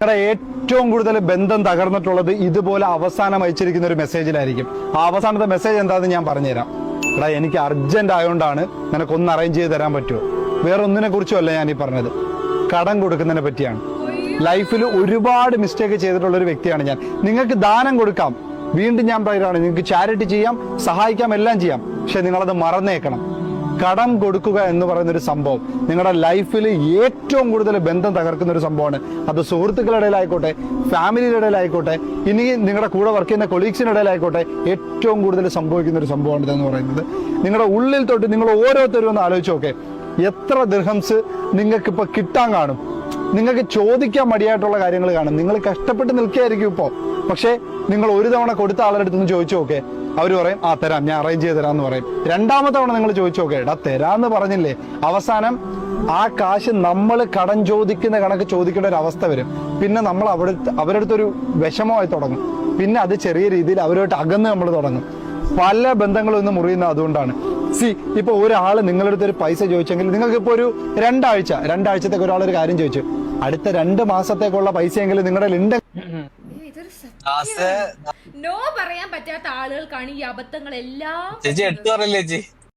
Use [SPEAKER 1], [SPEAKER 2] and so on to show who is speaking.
[SPEAKER 1] നിങ്ങളുടെ ഏറ്റവും കൂടുതൽ ബന്ധം തകർന്നിട്ടുള്ളത് ഇതുപോലെ അവസാനം അയച്ചിരിക്കുന്ന ഒരു മെസ്സേജിലായിരിക്കും. ആ അവസാനത്തെ മെസ്സേജ് എന്താണെന്ന് ഞാൻ പറഞ്ഞുതരാം. എടാ, എനിക്ക് അർജന്റ് ആയതുകൊണ്ടാണ് നിനക്കൊന്ന് അറേഞ്ച് ചെയ്ത് തരാൻ പറ്റുമോ? വേറെ ഒന്നിനെ കുറിച്ചുമല്ല ഞാൻ ഈ പറഞ്ഞത്, കടം കൊടുക്കുന്നതിനെ പറ്റിയാണ്. ലൈഫിൽ ഒരുപാട് മിസ്റ്റേക്ക് ചെയ്തിട്ടുള്ള ഒരു വ്യക്തിയാണ് ഞാൻ. നിങ്ങൾക്ക് ദാനം കൊടുക്കാം, വീണ്ടും ഞാൻ പറയുകയാണ്, നിങ്ങൾക്ക് ചാരിറ്റി ചെയ്യാം, സഹായിക്കാം, എല്ലാം ചെയ്യാം. പക്ഷെ നിങ്ങളത് മറന്നേക്കണം. കടം കൊടുക്കുക എന്ന് പറയുന്ന ഒരു സംഭവം നിങ്ങളുടെ ലൈഫിൽ ഏറ്റവും കൂടുതൽ ബന്ധം തകർക്കുന്ന ഒരു സംഭവമാണ്. അത് സുഹൃത്തുക്കളുടെ ഇടയിലായിക്കോട്ടെ, ഫാമിലിയുടെ ഇടയിലായിക്കോട്ടെ, ഇനി നിങ്ങളുടെ കൂടെ വർക്ക് ചെയ്യുന്ന കൊളീഗ്സിന്റെ ഇടയിലായിക്കോട്ടെ, ഏറ്റവും കൂടുതൽ സംഭവിക്കുന്ന ഒരു സംഭവമാണ് ഇതെന്ന് പറയുന്നത്. നിങ്ങളുടെ ഉള്ളിൽ തൊട്ട് നിങ്ങൾ ഓരോരുത്തരും ഒന്ന് ആലോചിച്ച് നോക്കെ, എത്ര ദിർഹംസ് നിങ്ങൾക്ക് ഇപ്പൊ കിട്ടാൻ കാണും? നിങ്ങൾക്ക് ചോദിക്കാൻ മടിയായിട്ടുള്ള കാര്യങ്ങൾ കാണും. നിങ്ങൾ കഷ്ടപ്പെട്ട് നിൽക്കുകയായിരിക്കും ഇപ്പോൾ, പക്ഷേ നിങ്ങൾ ഒരു തവണ കൊടുത്ത ആളുടെ അടുത്തൊന്ന് ചോദിച്ചു നോക്കെ, അവർ പറയും ആ തരാം, ഞാൻ അറേഞ്ച് ചെയ്ത് തരാമെന്ന് പറയും. രണ്ടാമത്തെ തവണ നിങ്ങൾ ചോദിച്ചു നോക്കെ, എടാ തരാന്ന് പറഞ്ഞില്ലേ, അവസാനം ആ കാശ് നമ്മൾ കടം ചോദിക്കുന്ന കണക്ക് ചോദിക്കേണ്ട ഒരു അവസ്ഥ വരും. പിന്നെ നമ്മൾ അവരുടെ അടുത്തൊരു വിഷമമായി തുടങ്ങും. പിന്നെ അത് ചെറിയ രീതിയിൽ അവരുമായിട്ട് അകന്ന് നമ്മൾ തുടങ്ങും. പല ബന്ധങ്ങളും ഇന്ന് മുറിയുന്നത് അതുകൊണ്ടാണ്. ഇപ്പൊ ഒരാള് നിങ്ങളുടെ അടുത്ത് ഒരു പൈസ ചോദിച്ചെങ്കിൽ നിങ്ങൾക്ക് ഇപ്പൊ ഒരു രണ്ടാഴ്ചത്തേക്ക് ഒരാളൊരു കാര്യം ചോദിച്ചു, അടുത്ത 2 മാസത്തേക്കുള്ള പൈസയെങ്കിലും നിങ്ങളുടെ
[SPEAKER 2] നോ പറയാൻ പറ്റാത്ത ആളുകൾക്കാണ് ഈ അബദ്ധങ്ങളെല്ലാം.
[SPEAKER 3] ചേച്ചി 8 പറയല്ലേ ചേച്ചി?